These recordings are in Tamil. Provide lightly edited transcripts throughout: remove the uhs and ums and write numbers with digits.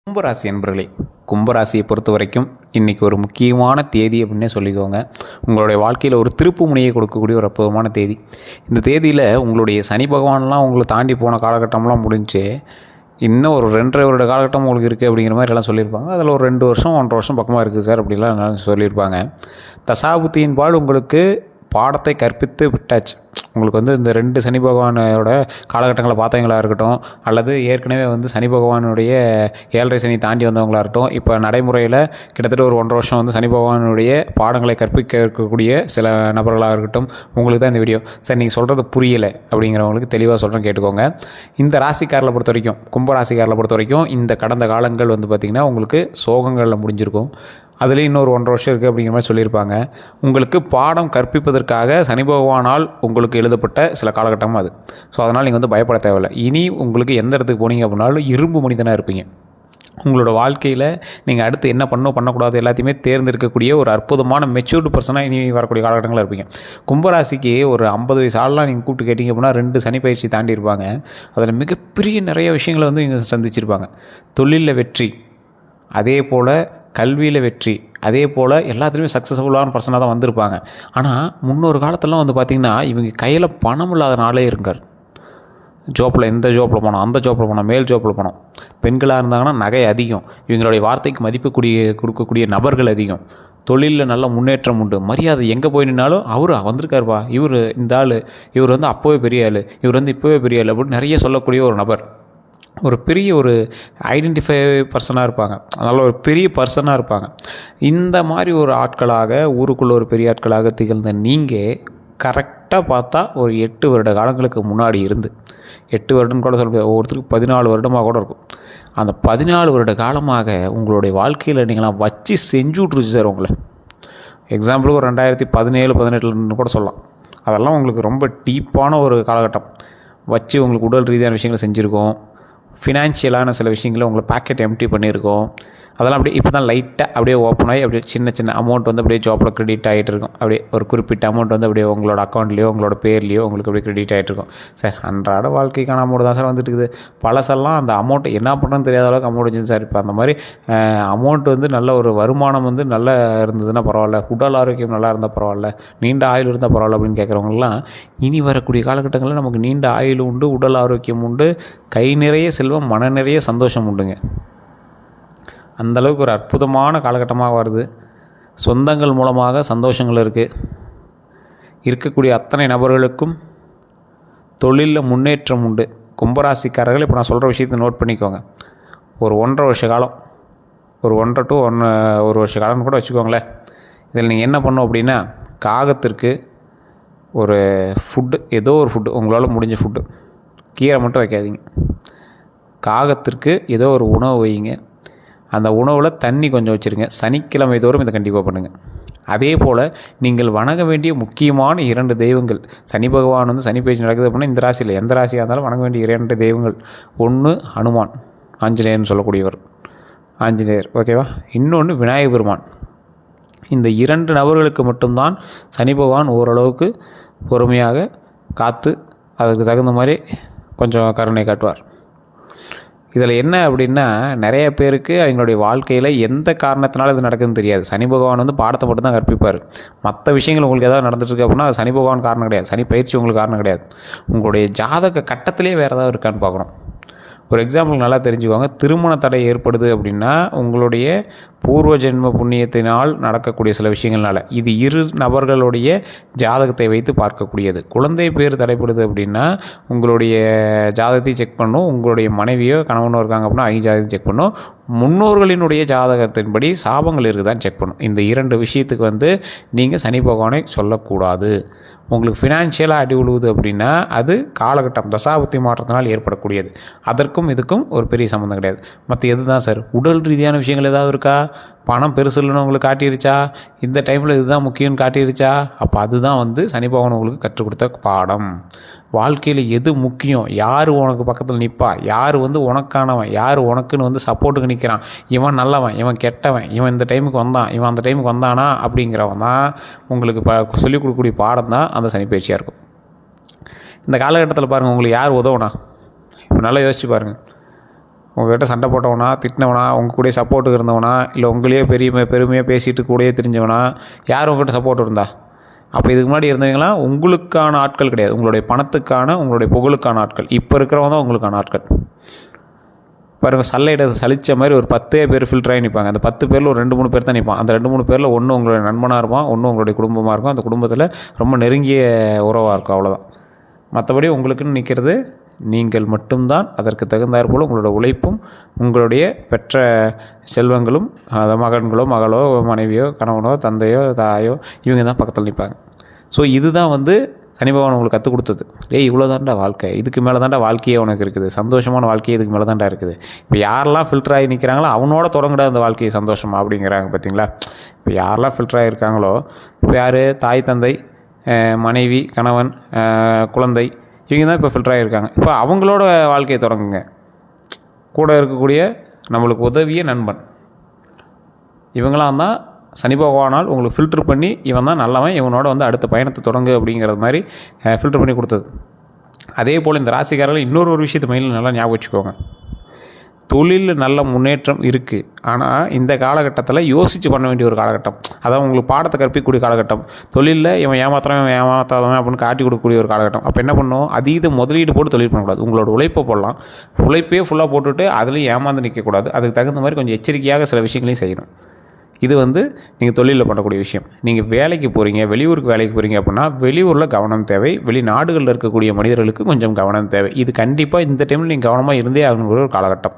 கும்பராசி என்பர்களே, கும்பராசியை பொறுத்த வரைக்கும் இன்றைக்கி ஒரு முக்கியமான தேதி அப்படின்னே சொல்லிக்கோங்க. உங்களுடைய வாழ்க்கையில் ஒரு திருப்பு முனையை கொடுக்கக்கூடிய ஒரு அற்புதமான தேதி. இந்த தேதியில் உங்களுடைய சனி பகவான்லாம் உங்களை தாண்டி போன காலகட்டம்லாம் முடிஞ்சு இன்னும் ஒரு 2.5 வருட காலகட்டம் உங்களுக்கு இருக்குது அப்படிங்கிற மாதிரி எல்லாம் சொல்லியிருப்பாங்க. அதில் ஒரு 2 வருஷம் 1.5 வருஷம் பக்கமாக இருக்குது சார் அப்படிலாம் சொல்லியிருப்பாங்க. தசாபுத்தியின் பால் உங்களுக்கு பாடத்தை கற்பித்து விட்டாச்சு. உங்களுக்கு இந்த 2 சனி பகவானோட காலகட்டங்களை பார்த்தவங்களாக இருக்கட்டும், அல்லது ஏற்கனவே சனி பகவானுடைய 7.5 சனி தாண்டி வந்தவங்களாக இருக்கட்டும், இப்போ நடைமுறையில் கிட்டத்தட்ட ஒரு 1.5 வருஷம் சனி பகவானுடைய பாடங்களை கற்பிக்க இருக்கக்கூடிய சில நபர்களாக இருக்கட்டும், உங்களுக்கு தான் இந்த வீடியோ. சார் நீங்கள் சொல்கிறது புரியலை அப்படிங்கிறவங்களுக்கு தெளிவாக சொல்கிறேன், கேட்டுக்கோங்க. இந்த ராசிக்காரில் பொறுத்த வரைக்கும், கும்ப ராசிக்காரில் பொறுத்த வரைக்கும் இந்த கடந்த காலங்கள் பார்த்திங்கன்னா உங்களுக்கு சோகங்களில் முடிஞ்சிருக்கும். அதுலேயும் இன்னொரு 1.5 வருஷம் இருக்குது அப்படிங்கிற மாதிரி சொல்லியிருப்பாங்க. உங்களுக்கு பாடம் கற்பிப்பதற்காக சனி பகவானால் உங்களுக்கு எழுதப்பட்ட சில காலகட்டமும் அது. ஸோ அதனால் நீங்கள் பயப்பட தேவையில்லை. இனி உங்களுக்கு எந்த இடத்துக்கு போனீங்க அப்படின்னாலும் இரும்பு மனிதனாக இருப்பீங்க. உங்களோட வாழ்க்கையில் நீங்கள் அடுத்து என்ன பண்ணக்கூடாது எல்லாத்தையுமே தேர்ந்தெடுக்கக்கூடிய ஒரு அற்புதமான மெச்சூர்டு பர்சனாக இனி வரக்கூடிய காலகட்டங்களில் இருப்பீங்க. கும்பராசிக்கு ஒரு 50 வயசு ஆள்லாம் நீங்கள் கூப்பிட்டு கேட்டிங்க அப்படின்னா 2 சனி பயிற்சி தாண்டி இருப்பாங்க. அதில் மிகப்பெரிய நிறைய விஷயங்களை இங்கே சந்திச்சிருப்பாங்க. தொழிலில் வெற்றி, அதே போல் கல்வியில் வெற்றி, அதே போல் எல்லாத்துலேயுமே சக்ஸஸ்ஃபுல்லான பர்சனாக தான் வந்திருப்பாங்க. ஆனால் முன்னொரு காலத்திலாம் பார்த்திங்கன்னா இவங்க கையில் பணம் இல்லாத நாளே இருக்கார். ஜோப்பில் இந்த ஜோப்பில் போனோம், அந்த ஜோப்பில் போனோம், மேல் ஜோப்பில் போனோம். பெண்களாக இருந்தாங்கன்னா நகை அதிகம், இவங்களுடைய வார்த்தைக்கு மதிப்பு கொடுக்கக்கூடிய நபர்கள் அதிகம். தொழிலில் நல்ல முன்னேற்றம் உண்டு, மரியாதை எங்கே போய் நின்னாலும் அவர் வந்திருக்காருப்பா, இந்த ஆள், இவர் அப்போவே பெரிய ஆள், இவர் இப்போவே பெரிய ஆள் அப்படின்னு நிறைய சொல்லக்கூடிய ஒரு நபர். ஒரு பெரிய ஒரு ஐடென்டிஃபை பர்சனாக இருப்பாங்க, அதனால் ஒரு பெரிய பர்சனாக இருப்பாங்க. இந்த மாதிரி ஒரு ஆட்களாக, ஊருக்குள்ளே ஒரு பெரிய ஆட்களாக திகழ்ந்த நீங்கள் கரெக்டாக பார்த்தா ஒரு 8 வருட காலங்களுக்கு முன்னாடி 8 வருடம் கூட சொல்ல முடியாது, ஒவ்வொருத்தருக்கு 14 வருடமாக கூட இருக்கும். அந்த 14 வருட காலமாக உங்களுடைய வாழ்க்கையில் நீங்களாம் வச்சு செஞ்சு விட்ருச்சு சார் உங்களை. எக்ஸாம்பிளுக்கு ஒரு 2017, 18 கூட சொல்லலாம். அதெல்லாம் உங்களுக்கு ரொம்ப டீப்பான ஒரு காலகட்டம் வச்சு உங்களுக்கு உடல் ரீதியான விஷயங்களை செஞ்சுருக்கோம். ஃபினான்ஷியலான சில விஷயங்களை உங்களை பாக்கெட் எம்டி பண்ணியிருக்கோம். அதெல்லாம் அப்படியே இப்போ தான் லைட்டாக அப்படியே ஓப்பன் ஆகி அப்படியே சின்ன அமௌண்ட் அப்படியே ஜாப்பில் கிரெடிட் ஆகிட்டு இருக்கும். அப்படியே ஒரு குறிப்பிட்ட அமௌண்ட் அப்படியே உங்களோட அக்கௌண்ட்லேயோ உங்களோட பேர்லேயோ உங்களுக்கு அப்படியே கிரெடிட் ஆகிட்டு இருக்கும். சார் அன்றாட வாழ்க்கைக்கான அமௌண்ட் தான் சார் வந்துட்டு இருக்குது. பழசெல்லாம் அந்த அமௌண்ட் என்ன பண்ணுறதுன்னு தெரியாத அளவுக்கு அமௌண்ட் வச்சுருது சார். இப்போ அந்த மாதிரி அமௌண்ட் நல்ல ஒரு வருமானம் நல்லா இருந்ததுன்னா பரவாயில்ல, உடல் ஆரோக்கியம் நல்லா இருந்தால் பரவாயில்ல, நீண்ட ஆயுள் இருந்தால் பரவாயில்ல அப்படின்னு கேட்குறவங்கலாம் இனி வரக்கூடிய காலகட்டங்களில் நமக்கு நீண்ட ஆயுள் உண்டு, உடல் ஆரோக்கியம் உண்டு, கை நிறைய செல்வம், மன நிறைய சந்தோஷம் உண்டுங்க. அந்தளவுக்கு ஒரு அற்புதமான காலகட்டமாக வருது. சொந்தங்கள் மூலமாக சந்தோஷங்கள் இருக்கக்கூடிய அத்தனை நபர்களுக்கும் தொழிலில் முன்னேற்றம் உண்டு. கும்பராசிக்காரர்கள் இப்போ நான் சொல்கிற விஷயத்தை நோட் பண்ணிக்கோங்க. ஒரு 1.5 வருஷ காலம், ஒரு 1 to 1 வருஷ காலம்னு கூட வச்சுக்கோங்களேன். இதில் நீங்கள் என்ன பண்ணணும் அப்படின்னா, காகத்திற்கு ஒரு ஃபுட்டு, ஏதோ ஒரு ஃபுட்டு, உங்களால் முடிஞ்ச ஃபுட்டு, கீரை மட்டும் வைக்காதீங்க. காகத்திற்கு ஏதோ ஒரு உணவு வைங்க. அந்த உணவில் தண்ணி கொஞ்சம் வச்சுருங்க. சனிக்கிழமை தோறும் இதை கண்டிப்பாக பண்ணுங்கள். அதே போல் நீங்கள் வணங்க வேண்டிய முக்கியமான 2 தெய்வங்கள், சனி பகவான் சனி பேச்சு நடக்குது அப்படின்னா இந்த ராசியில் எந்த ராசியாக இருந்தாலும் வணங்க வேண்டிய 2 தெய்வங்கள். ஒன்று ஹனுமான், ஆஞ்சநேயர்னு சொல்லக்கூடியவர், ஆஞ்சநேயர், ஓகேவா? இன்னொன்று விநாயகர் பெருமான். இந்த 2 நபர்களுக்கு மட்டும்தான் சனி பகவான் ஓரளவுக்கு பொறுமையாக காத்து அதுக்கு தகுந்த மாதிரி கொஞ்சம் கருணை காட்டுவார். இதில் என்ன அப்படின்னா, நிறைய பேருக்கு அவங்களுடைய வாழ்க்கையில் எந்த காரணத்தினால இது நடக்குதுன்னு தெரியாது. சனி பகவான் பாடத்தை மட்டும் தான் கற்பிப்பார். மற்ற விஷயங்கள் உங்களுக்கு எதாவது நடந்துட்டுருக்கு அப்படின்னா அது சனி பகவான் காரணம் கிடையாது, சனி பயிற்சி உங்களுக்கு காரணம் கிடையாது. உங்களுடைய ஜாதக கட்டத்திலே வேறு ஏதாவது இருக்கான்னு பார்க்கணும். ஒரு எக்ஸாம்பிள் நல்லா தெரிஞ்சுக்கோங்க. திருமண தடை ஏற்படுது அப்படின்னா உங்களுடைய பூர்வ ஜென்ம புண்ணியத்தினால் நடக்கக்கூடிய சில விஷயங்கள்னால, இது 2 நபர்களுடைய ஜாதகத்தை வைத்து பார்க்கக்கூடியது. குழந்தை பேர் தடைப்படுது அப்படின்னா உங்களுடைய ஜாதகத்தை செக் பண்ணணும். உங்களுடைய மனைவியோ கணவனோ இருக்காங்க அப்படின்னா அவங்க ஜாதகத்தை செக் பண்ணணும். முன்னோர்களினுடைய ஜாதகத்தின்படி சாபங்கள் இருக்குதான்னு செக் பண்ணணும். இந்த 2 விஷயத்துக்கு நீங்கள் சனி பகவானை சொல்லக்கூடாது. உங்களுக்கு ஃபினான்ஷியலாக அடி விழுவுது அப்படின்னா அது காலகட்டம் தசாபுத்தி மாற்றத்தினால் ஏற்படக்கூடியது. அதற்கும் இதுக்கும் ஒரு பெரிய சம்மந்தம் கிடையாது. மற்ற எது தான் சார், உடல் ரீதியான விஷயங்கள் ஏதாவது இருக்கா? பணம் பெருசு இல்லைன்னு உங்களுக்கு காட்டிருச்சா? இந்த டைமில் இதுதான் முக்கியம்னு காட்டிருச்சா? அப்போ அதுதான் சனி பகவான் உங்களுக்கு கற்றுக் கொடுத்த பாடம். வாழ்க்கையில் எது முக்கியம், யார் உனக்கு பக்கத்தில் நிற்பா, யார் உனக்கானவன், யார் உனக்குன்னு சப்போர்ட்டுக்கு நிற்கிறான், இவன் நல்லவன், இவன் கெட்டவன், இவன் இந்த டைமுக்கு வந்தான், இவன் அந்த டைமுக்கு வந்தானா அப்படிங்கிறவன் தான் உங்களுக்கு சொல்லிக் கொடுக்கக்கூடிய பாடம் தான் அந்த சனி பயிற்சியாக இருக்கும். இந்த காலகட்டத்தில் பாருங்கள், உங்களுக்கு யார் உதவுனா? இப்போ நல்லா யோசிச்சு பாருங்கள். உங்கள்கிட்ட சண்டை போட்டவனா, திட்டினவனா, உங்கள் கூடயே சப்போர்ட்டுக்கு இருந்தவனா, இல்லை உங்களையே பெருமையாக பேசிட்டு கூடயே தெரிஞ்சவனா, யார் உங்கள்கிட்ட சப்போர்ட் இருந்தா? அப்போ இதுக்கு முன்னாடி இருந்தவங்களாம் உங்களுக்கான ஆட்கள் கிடையாது, உங்களுடைய பணத்துக்கான, உங்களுடைய புகழுக்கான ஆட்கள். இப்போ இருக்கிறவங்க தான் உங்களுக்கான ஆட்கள். பாருங்கள், சல்லையிட சலித்த மாதிரி ஒரு 10 பேர் ஃபில்டர் ஆகி நிற்பாங்க. அந்த 10 பேரில் ஒரு 2-3 பேர் தான் நிற்பான். அந்த 2-3 பேரில் ஒன்று உங்களுடைய நண்பனாக இருப்பான், ஒன்று உங்களுடைய குடும்பமாக இருக்கும். அந்த குடும்பத்தில் ரொம்ப நெருங்கிய உறவாக இருக்கும், அவ்வளோதான். மற்றபடி உங்களுக்குன்னு நிற்கிறது நீங்கள் மட்டும்தான். அதற்கு தகுந்தாற் போல் உங்களோட உழைப்பும், உங்களுடைய பெற்ற செல்வங்களும், மகன்களோ மகளோ மனைவியோ கணவனோ தந்தையோ தாயோ, இவங்க தான் பக்கத்தில் நிற்பாங்க. ஸோ இதுதான் சனி பகவான் உங்களுக்கு கற்றுக் கொடுத்தது. இவ்வளோ தாண்டா வாழ்க்கை, இதுக்கு மேலே தாண்டா வாழ்க்கையே உனக்கு இருக்குது, சந்தோஷமான வாழ்க்கையே இதுக்கு மேலே தாண்டா இருக்குது. இப்போ யாரெல்லாம் ஃபில்டர் ஆகி நிற்கிறாங்களோ அவனோட தொடங்கடா அந்த வாழ்க்கையை சந்தோஷமா அப்படிங்கிறாங்க, பார்த்தீங்களா? இப்போ யாரெல்லாம் ஃபில்டர் ஆகியிருக்காங்களோ, இப்போ யார், தாய் தந்தை, மனைவி, கணவன், குழந்தை, இவங்க தான் இப்போ ஃபில்டர் ஆகியிருக்காங்க. இப்போ அவங்களோட வாழ்க்கையை தொடங்குங்க. கூட இருக்கக்கூடிய நம்மளுக்கு உதவிய நண்பன், இவங்களாம் தான் சனி பகவானால் உங்களுக்கு ஃபில்ட்ரு பண்ணி, இவன் தான் நல்லவன், இவனோட அடுத்த பயணத்தை தொடங்கு அப்படிங்கிறது மாதிரி ஃபில்ட்ரு பண்ணி கொடுத்தது. அதே போல் இந்த ராசிக்காரர்கள் இன்னொரு விஷயத்தை மைண்டில் நல்லா ஞாபகம் வச்சுக்கோங்க. தொழிலில் நல்ல முன்னேற்றம் இருக்குது, ஆனால் இந்த காலகட்டத்தில் யோசித்து பண்ண வேண்டிய ஒரு காலகட்டம். அதான் உங்களுக்கு பாடத்தை கற்பிக்கக்கூடிய காலகட்டம். தொழிலில் இவன் ஏமாத்தாதவன் அப்படின்னு காட்டி கொடுக்கக்கூடிய ஒரு காலகட்டம். அப்போ என்ன பண்ணணும், அதீத முதலீடு போட்டு தொழில் பண்ணக்கூடாது. உங்களோட உழைப்பை போடலாம், உழைப்பே ஃபுல்லாக போட்டுவிட்டு அதுலேயும் ஏமாந்து நிற்கக்கூடாது. அதுக்கு தகுந்த மாதிரி கொஞ்சம் எச்சரிக்கையாக சில விஷயங்களையும் செய்யணும். இது நீங்கள் தொழிலில் பண்ணக்கூடிய விஷயம். நீங்கள் வேலைக்கு போகிறீங்க, வெளியூருக்கு வேலைக்கு போகிறீங்க அப்படின்னா வெளியூரில் கவனம் தேவை. வெளிநாடுகளில் இருக்கக்கூடிய மனிதர்களுக்கு கொஞ்சம் கவனம் தேவை. இது கண்டிப்பாக இந்த டைமில் நீங்கள் கவனமாக இருந்தே ஆகணுங்கிற ஒரு காலகட்டம்.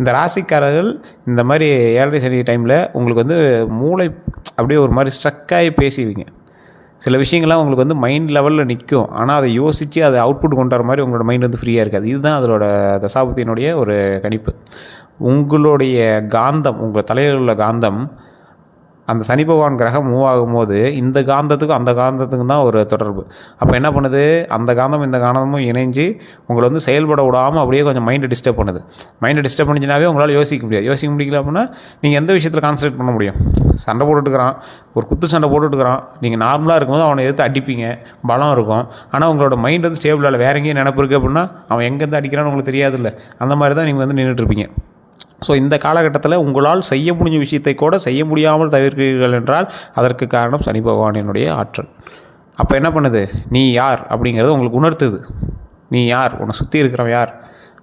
இந்த ராசிக்காரர்கள் இந்த மாதிரி 7:30 சனி டைமில் உங்களுக்கு மூளை அப்படியே ஒரு மாதிரி ஸ்ட்ரக்காகி பேசுவீங்க. சில விஷயங்கள்லாம் உங்களுக்கு மைண்ட் லெவலில் நிற்கும், ஆனால் அதை யோசித்து அதை அவுட்புட் கொண்டு வர மாதிரி உங்களோட மைண்ட் ஃப்ரீயாக இருக்காது. இதுதான் அதோட தசாபுத்தியினுடைய ஒரு கணிப்பு. உங்களுடைய காந்தம், உங்கள் தலையில் உள்ள காந்தம், அந்த சனி பகவான் கிரகம் மூவ் ஆகும்போது இந்த காந்தத்துக்கும் அந்த காந்தத்துக்கும் தான் ஒரு தொடர்பு. அப்போ என்ன பண்ணுது, அந்த காந்தம் இந்த காந்தமும் இணைஞ்சு உங்களை செயல்பட விடாமல் அப்படியே கொஞ்சம் மைண்டை டிஸ்டர்ப் பண்ணுது. மைண்டை டிஸ்டர்ப் பண்ணிச்சுனாவே உங்களால் யோசிக்க முடியாது. யோசிக்க முடியல அப்படின்னா நீங்கள் எந்த விஷயத்தில் கான்சன்ட்ரேட் பண்ண முடியும்? சண்டை போட்டுட்டுக்கிறான், ஒரு குத்து சண்டை போட்டுட்டுக்கிறான், நீங்கள் நார்மலாக இருக்கும்போது அவனை எதிர்த்து அடிப்பீங்க, பலம் இருக்கும். ஆனால் உங்களோட மைண்ட் ஸ்டேபிள் இல்லை, வேற எங்கேயும் நினப்பு இருக்குது அப்படின்னா அவன் எங்கேருந்து அடிக்கிறான்னு உங்களுக்கு தெரியாது இல்லை. அந்த மாதிரி தான் நீங்கள் நின்றுட்டுருப்பீங்க. ஸோ இந்த காலகட்டத்தில் உங்களால் செய்ய முடிஞ்ச விஷயத்தை கூட செய்ய முடியாமல் தவிர்க்கிறீர்கள் என்றால் அதற்கு காரணம் சனி பகவானினுடைய ஆற்றல். அப்போ என்ன பண்ணுது, நீ யார் அப்படிங்கிறத உங்களுக்கு உணர்த்துது. நீ யார், உன்னை சுற்றி இருக்கிறவன் யார்,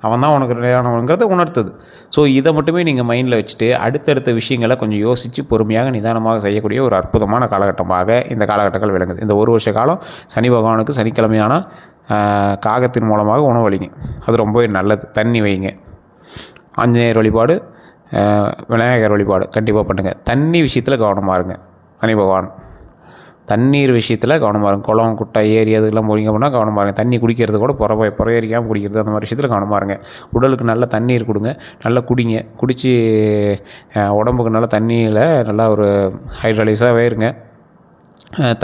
அவன் தான் உனக்கு நிலையானவங்கிறத உணர்த்துது. ஸோ இதை மட்டுமே நீங்கள் மைண்டில் வச்சுட்டு அடுத்தடுத்த விஷயங்களை கொஞ்சம் யோசித்து பொறுமையாக நிதானமாக செய்யக்கூடிய ஒரு அற்புதமான காலகட்டமாக இந்த காலகட்டங்கள் விளங்குது. இந்த ஒரு வருஷ காலம் சனி பகவானுக்கு சனிக்கிழமையான காகத்தின் மூலமாக உணவளிங்க, அது ரொம்பவே நல்லது. தண்ணி வைங்க, ஆஞ்சநேயர் வழிபாடு, விநாயகர் வழிபாடு கண்டிப்பாக பண்ணுங்கள். தண்ணி விஷயத்தில் கவனமாக இருங்க. சனி பகவான் தண்ணீர் விஷயத்தில் கவனமாக இருங்க. குளம், குட்டை, ஏரி அதுக்கெல்லாம் போகிறீங்க அப்படின்னா கவனமாக இருங்க. தண்ணி குடிக்கிறது கூட புறையறிக்காமல் குடிக்கிறது, அந்த மாதிரி விஷயத்தில் கவனமாக இருங்க. உடலுக்கு நல்ல தண்ணீர் கொடுங்க, நல்லா குடிங்க. குடித்து உடம்புக்கு நல்ல தண்ணியில் நல்லா ஒரு ஹைட்ரலைஸாகவே இருங்க.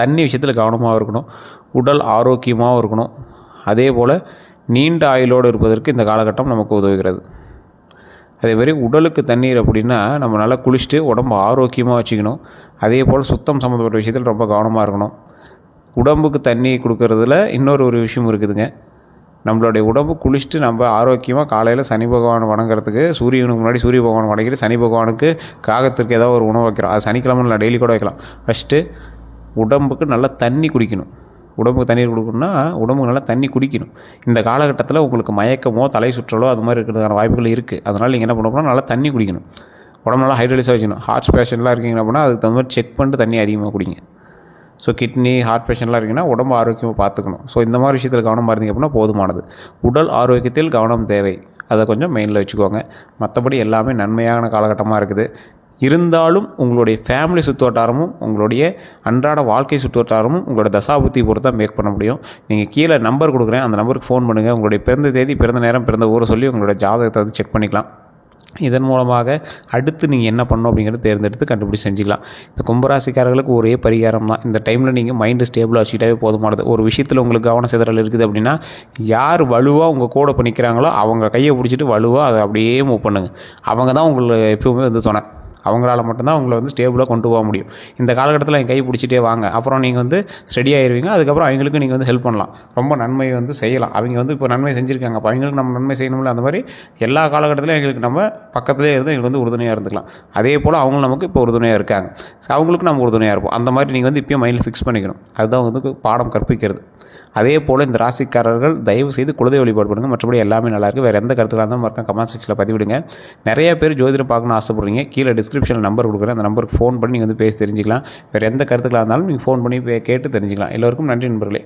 தண்ணி விஷயத்தில் கவனமாக இருக்கணும். உடல் ஆரோக்கியமாகவும் இருக்கணும். அதே போல் நீண்ட ஆயுளோடு இருப்பதற்கு இந்த காலகட்டம் நமக்கு உதவுகிறது. அதேமாதிரி உடலுக்கு தண்ணீர் அப்படின்னா நம்ம நல்லா குளிச்சுட்டு உடம்பு ஆரோக்கியமாக வச்சுக்கணும். அதே போல் சுத்தம் சம்மந்தப்பட்ட விஷயத்தில் ரொம்ப கவனமாக இருக்கணும். உடம்புக்கு தண்ணி கொடுக்கறதுல இன்னொரு விஷயம் இருக்குதுங்க. நம்மளுடைய உடம்பு குளிச்சுட்டு நம்ம ஆரோக்கியமாக காலையில் சனி பகவான் வணங்குறதுக்கு, சூரியனுக்கு முன்னாடி சூரிய பகவான் வணங்கிட்டு சனி பகவானுக்கு காகத்திற்கு ஏதாவது ஒரு உணவு வைக்கிறோம். அது சனிக்கிழமை இல்லை, டெய்லி கூட வைக்கலாம். ஃபஸ்ட்டு உடம்புக்கு நல்லா தண்ணி குடிக்கணும். உடம்புக்கு தண்ணீர் கொடுக்கணும்னா உடம்புக்கு நல்லா தண்ணி குடிக்கணும். இந்த காலகட்டத்தில் உங்களுக்கு மயக்கமோ தலை சுற்றலோ அது மாதிரி இருக்கிறதுக்கான வாய்ப்புகள் இருக்குது. அதனால் நீங்கள் என்ன பண்ணணும், நல்லா தண்ணி குடிக்கணும். உடம்பு நல்லா ஹைட்ரலைஸாக வச்சுக்கணும். ஹார்ட் பேஷண்ட்லாம் இருக்கீங்க அப்படின்னா அதுக்கு தகுந்த மாதிரி செக் பண்ணிட்டு தண்ணி அதிகமாக குடிங்க. ஸோ கிட்னி, ஹார்ட் பேஷண்ட்லாம் இருக்கீங்கன்னா உடம்பு ஆரோக்கியமாக பார்த்துக்கணும். ஸோ இந்த மாதிரி விஷயத்தில் கவனமாக இருந்தீங்க அப்படின்னா போதுமானது. உடல் ஆரோக்கியத்தில் கவனம் தேவை, அதை கொஞ்சம் மெயினில் வச்சுக்கோங்க. மற்றபடி எல்லாமே நன்மையான காலகட்டமாக இருக்குது. இருந்தாலும் உங்களுடைய ஃபேமிலி சுற்றுவட்டாரமும் உங்களுடைய அன்றாட வாழ்க்கை சுற்றுவட்டாரமும் உங்களோட தசாபுத்தி பொறுத்து தான் மேக் பண்ண முடியும். நீங்கள் கீழே நம்பர் கொடுக்குறேன், அந்த நம்பருக்கு ஃபோன் பண்ணுங்கள். உங்களுடைய பிறந்த தேதி, பிறந்த நேரம், பிறந்த ஊரை சொல்லி உங்களோட ஜாதகத்தை செக் பண்ணிக்கலாம். இதன் மூலமாக அடுத்து நீங்கள் என்ன பண்ணணும் அப்படிங்கிறத தேர்ந்தெடுத்து கண்டுபிடிச்சி செஞ்சுக்கலாம். இந்த கும்பராசிக்காரர்களுக்கு ஒரே பரிகாரம் தான். இந்த டைமில் நீங்கள் மைண்டு ஸ்டேபிளாக வச்சுக்கிட்டாவே போதுமானது. ஒரு விஷயத்தில் உங்களுக்கு கவன சிதறல் இருக்குது அப்படின்னா யார் வலுவாக உங்கள் கூட பண்ணிக்கிறாங்களோ அவங்க கையை பிடிச்சிட்டு வலுவாக அதை அப்படியே மூவ் பண்ணுங்கள். அவங்க தான் உங்களுக்கு எப்பவுமே துணை. அவங்களால மட்டும்தான் உங்களை வந்து ஸ்டேபிளாக கொண்டு போக முடியும். இந்த காலகட்டத்தில் என் கை பிடிச்சிட்டே வாங்க, அப்புறம் நீங்கள் வந்து ஸ்டடி ஆயிடுவீங்க. அதுக்கப்புறம் அவங்களுக்கு நீங்கள் வந்து ஹெல்ப் பண்ணலாம், ரொம்ப நன்மை வந்து செய்யலாம். அவங்க வந்து இப்போ நன்மை செஞ்சுருக்காங்க, அப்போ அவங்களுக்கு நம்ம நன்மை செய்யணும்ல. அந்த மாதிரி எல்லா காலகட்டத்திலும் எங்களுக்கு நம்ம பக்கத்துலேயே இருந்து எங்களுக்கு வந்து உறுதுணையாக இருந்துக்கலாம். அதே போல் அவங்களும் நமக்கு இப்போ உறுதுணையாக இருக்காங்க, அவங்களுக்கு நம்ம உறுதுணையாக இருப்போம். அந்த மாதிரி நீங்கள் வந்து இப்போயும் மைண்டில் ஃபிக்ஸ் பண்ணிக்கணும். அதுதான் வந்து பாடம் கற்பிக்கிறது. அதே போல் இந்த ராசிக்காரர்கள் தயவு செய்து குலதெய்வ வழிபாடு பண்ணுங்கள். மற்றபடி எல்லாமே நல்லாயிருக்கு. வேறு எந்த கருத்துக்களாக இருந்தாலும் மறக்காம கமெண்ட் செக்ஷனில் பதிவிடுங்க. நிறைய பேர் ஜோதிடம் பார்க்கணும்னு ஆசைப்படுறீங்க, கீழே டிஸ்கிரிப்ஷனில் நம்பர் கொடுக்குறேன், அந்த நம்பருக்கு ஃபோன் பண்ணி நீங்கள் வந்து பேசி தெரிஞ்சுக்கலாம். வேறு எந்த கருத்துக்களாக இருந்தாலும் நீங்கள் ஃபோன் பண்ணி கேட்டு தெரிஞ்சுக்கலாம். எல்லோருக்கும் நன்றி நண்பர்களே.